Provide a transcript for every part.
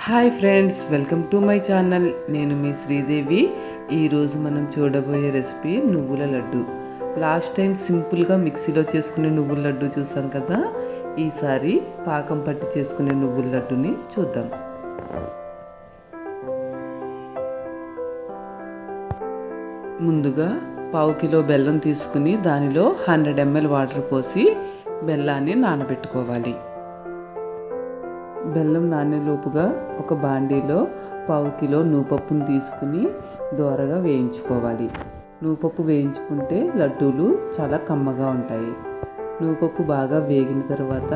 Hi friends, welcome to my channel. నేను మీ శ్రీదేవి. ఈరోజు మనం చూడబోయే రెసిపీ నువ్వుల లడ్డు. లాస్ట్ టైం సింపుల్గా మిక్సీలో చేసుకునే నువ్వుల లడ్డు చూసాం కదా. ఈసారి పాకం పట్టి చేసుకునే నువ్వుల లడ్డుని చూద్దాం. ముందుగా పావు కిలో బెల్లం తీసుకుని దానిలో 100 ml వాటర్ పోసి బెల్లాన్ని నానబెట్టుకోవాలి. బెల్లం నానేలోపుగా ఒక బాండీలో పావు కిలో నూపప్పును తీసుకుని దోరగా వేయించుకోవాలి. నూపప్పు వేయించుకుంటే లడ్డూలు చాలా కమ్మగా ఉంటాయి. నూపప్పు బాగా వేగిన తర్వాత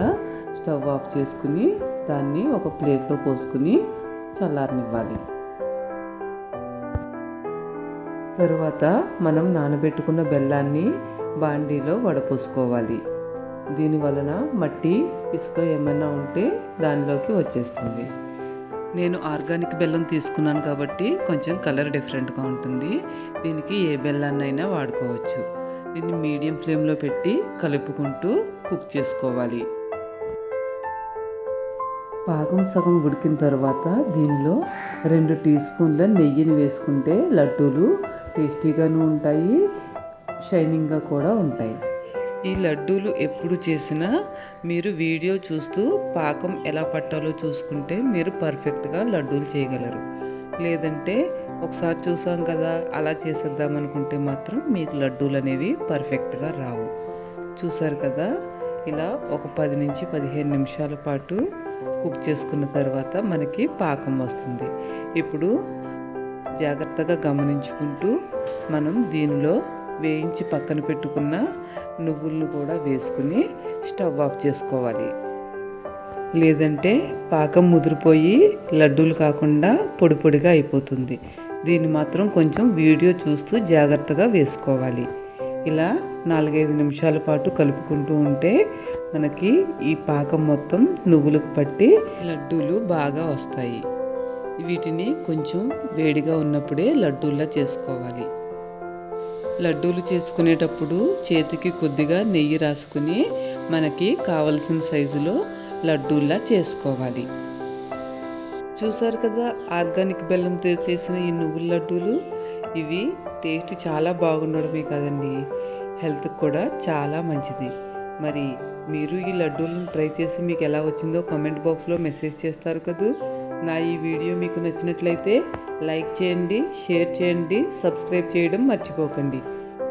స్టవ్ ఆఫ్ చేసుకుని దాన్ని ఒక ప్లేట్లో పోసుకుని చల్లారనివ్వాలి. తరువాత మనం నానబెట్టుకున్న బెల్లాన్ని బాండీలో వడపోసుకోవాలి. దీని వలన మట్టి ఇసుక ఏమైనా ఉంటే దానిలోకి వచ్చేస్తుంది. నేను ఆర్గానిక్ బెల్లం తీసుకున్నాను కాబట్టి కొంచెం కలర్ డిఫరెంట్గా ఉంటుంది. దీనికి ఏ బెల్లాన్నైనా వాడుకోవచ్చు. దీన్ని మీడియం ఫ్లేమ్లో పెట్టి కలుపుకుంటూ కుక్ చేసుకోవాలి. పాకం సగం ఉడికిన తర్వాత దీనిలో 2 టీ స్పూన్ల నెయ్యిని వేసుకుంటే లడ్డూలు టేస్టీగాను ఉంటాయి, షైనింగ్గా కూడా ఉంటాయి. ఈ లడ్డూలు ఎప్పుడు చేసినా మీరు వీడియో చూస్తూ పాకం ఎలా పట్టాలో చూసుకుంటే మీరు పర్ఫెక్ట్గా లడ్డూలు చేయగలరు. లేదంటే ఒకసారి చూసాం కదా అలా చేసేద్దాం అనుకుంటే మాత్రం మీకు లడ్డూలు అనేవి పర్ఫెక్ట్గా రావు. చూసారు కదా, ఇలా ఒక 10 నుంచి 15 నిమిషాల పాటు కుక్ చేసుకున్న తర్వాత మనకి పాకం వస్తుంది. ఇప్పుడు జాగ్రత్తగా గమనించుకుంటూ మనం దీనిలో వేయించి పక్కన పెట్టుకున్న నువ్వులను కూడా వేసుకుని స్టవ్ ఆఫ్ చేసుకోవాలి. లేదంటే పాకం ముదిరిపోయి లడ్డూలు కాకుండా పొడి పొడిగా అయిపోతుంది. దీన్ని మాత్రం కొంచెం వీడియో చూస్తూ జాగ్రత్తగా వేసుకోవాలి. ఇలా 4-5 నిమిషాల పాటు కలుపుకుంటూ ఉంటే మనకి ఈ పాకం మొత్తం నువ్వులకు పట్టి లడ్డూలు బాగా వస్తాయి. వీటిని కొంచెం వేడిగా ఉన్నప్పుడే లడ్డూల్లా చేసుకోవాలి. లడ్డూలు చేసుకునేటప్పుడు చేతికి కొద్దిగా నెయ్యి రాసుకుని మనకి కావలసిన సైజులో లడ్డూల్లా చేసుకోవాలి. చూసారు కదా, ఆర్గానిక్ బెల్లంతో చేసిన ఈ నువ్వుల లడ్డూలు. ఇవి టేస్ట్ చాలా బాగుండడమే కాదండి, హెల్త్కి కూడా చాలా మంచిది. మరి మీరు ఈ లడ్డూలను ట్రై చేసి మీకు ఎలా వచ్చిందో కామెంట్ బాక్స్లో మెసేజ్ చేస్తారు కదా. నా ఈ వీడియో మీకు నచ్చినట్లయితే లైక్ చేయండి, షేర్ చేయండి, సబ్స్క్రైబ్ చేయడం మర్చిపోకండి.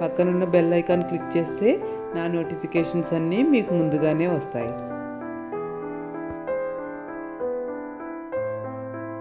పక్కనున్న బెల్ ఐకాన్ క్లిక్ చేస్తే నా నోటిఫికేషన్స్ అన్నీ మీకు ముందుగానే వస్తాయి.